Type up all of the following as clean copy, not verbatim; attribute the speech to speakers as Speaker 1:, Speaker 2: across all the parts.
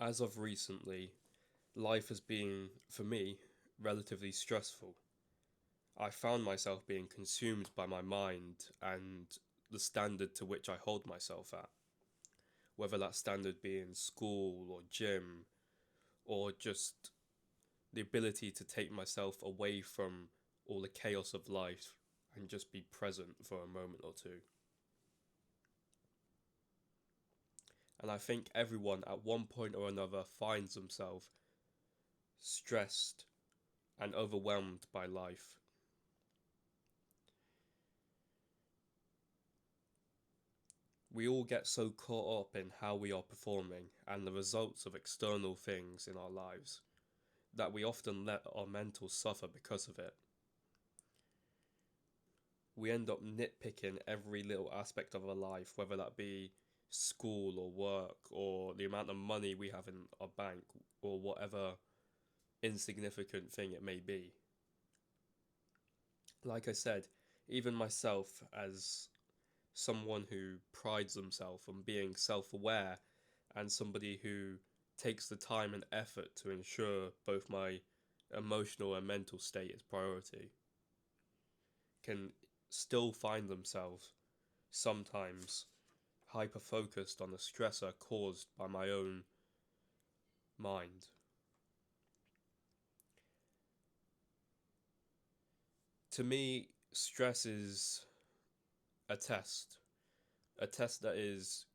Speaker 1: As of recently, life has been, for me, relatively stressful. I found myself being consumed by my mind and the standard to which I hold myself at, whether that standard be in school or gym or just the ability to take myself away from all the chaos of life and just be present for a moment or two. And I think everyone at one point or another finds themselves stressed and overwhelmed by life. We all get so caught up in how we are performing and the results of external things in our lives that we often let our mental suffer because of it. We end up nitpicking every little aspect of our life, whether that be school or work or the amount of money we have in our bank or whatever insignificant thing it may be. Like I said, even myself, as someone who prides themselves on being self aware and somebody who takes the time and effort to ensure both my emotional and mental state is priority, can still find themselves sometimes hyper focused on the stressor caused by my own mind. To me, stress is a test, a test that is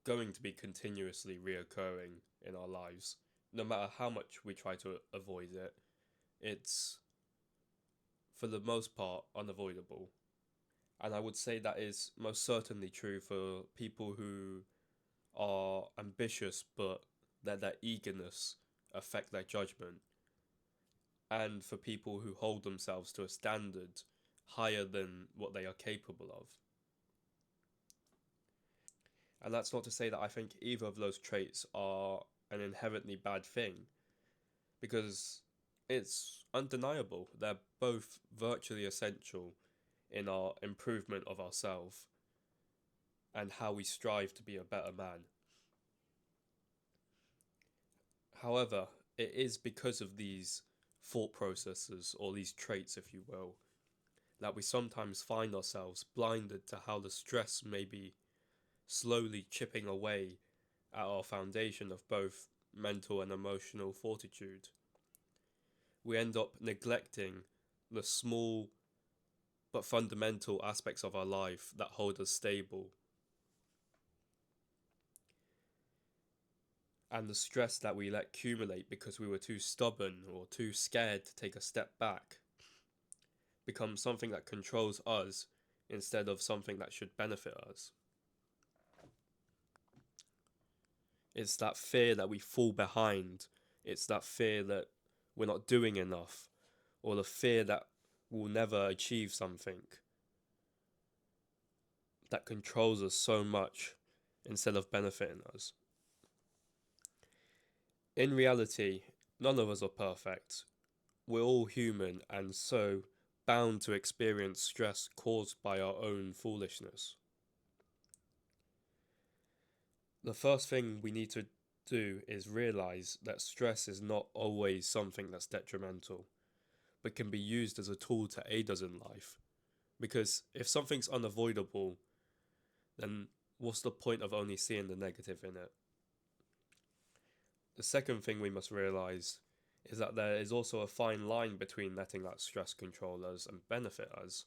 Speaker 1: going to be continuously reoccurring in our lives. No matter how much we try to avoid it, it's for the most part unavoidable. And I would say that is most certainly true for people who are ambitious but let their eagerness affect their judgment, and for people who hold themselves to a standard higher than what they are capable of. And that's not to say that I think either of those traits are an inherently bad thing, because it's undeniable. They're both virtually essential in our improvement of ourselves and how we strive to be a better man. However, it is because of these thought processes, or these traits, if you will, that we sometimes find ourselves blinded to how the stress may be slowly chipping away at our foundation of both mental and emotional fortitude. We end up neglecting the small but fundamental aspects of our life that hold us stable. And the stress that we let accumulate because we were too stubborn or too scared to take a step back becomes something that controls us instead of something that should benefit us. It's that fear that we fall behind. It's that fear that we're not doing enough, or the fear that we'll never achieve something that controls us so much instead of benefiting us. In reality, none of us are perfect. We're all human and so bound to experience stress caused by our own foolishness. The first thing we need to do is realize that stress is not always something that's detrimental, but can be used as a tool to aid us in life. Because if something's unavoidable, then what's the point of only seeing the negative in it? The second thing we must realize is that there is also a fine line between letting that stress control us and benefit us.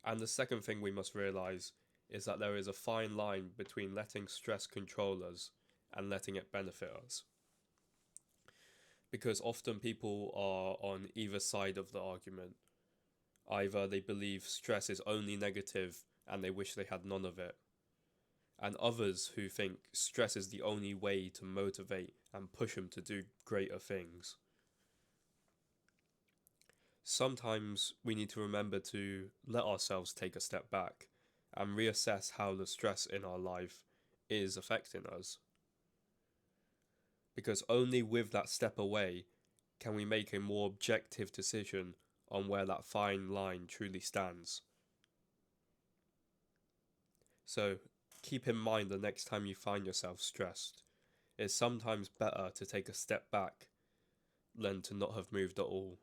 Speaker 1: And the second thing we must realize is that there is a fine line between letting stress control us and letting it benefit us. Because often people are on either side of the argument. Either they believe stress is only negative and they wish they had none of it, and others who think stress is the only way to motivate and push them to do greater things. Sometimes we need to remember to let ourselves take a step back and reassess how the stress in our life is affecting us. Because only with that step away can we make a more objective decision on where that fine line truly stands. So keep in mind the next time you find yourself stressed, it's sometimes better to take a step back than to not have moved at all.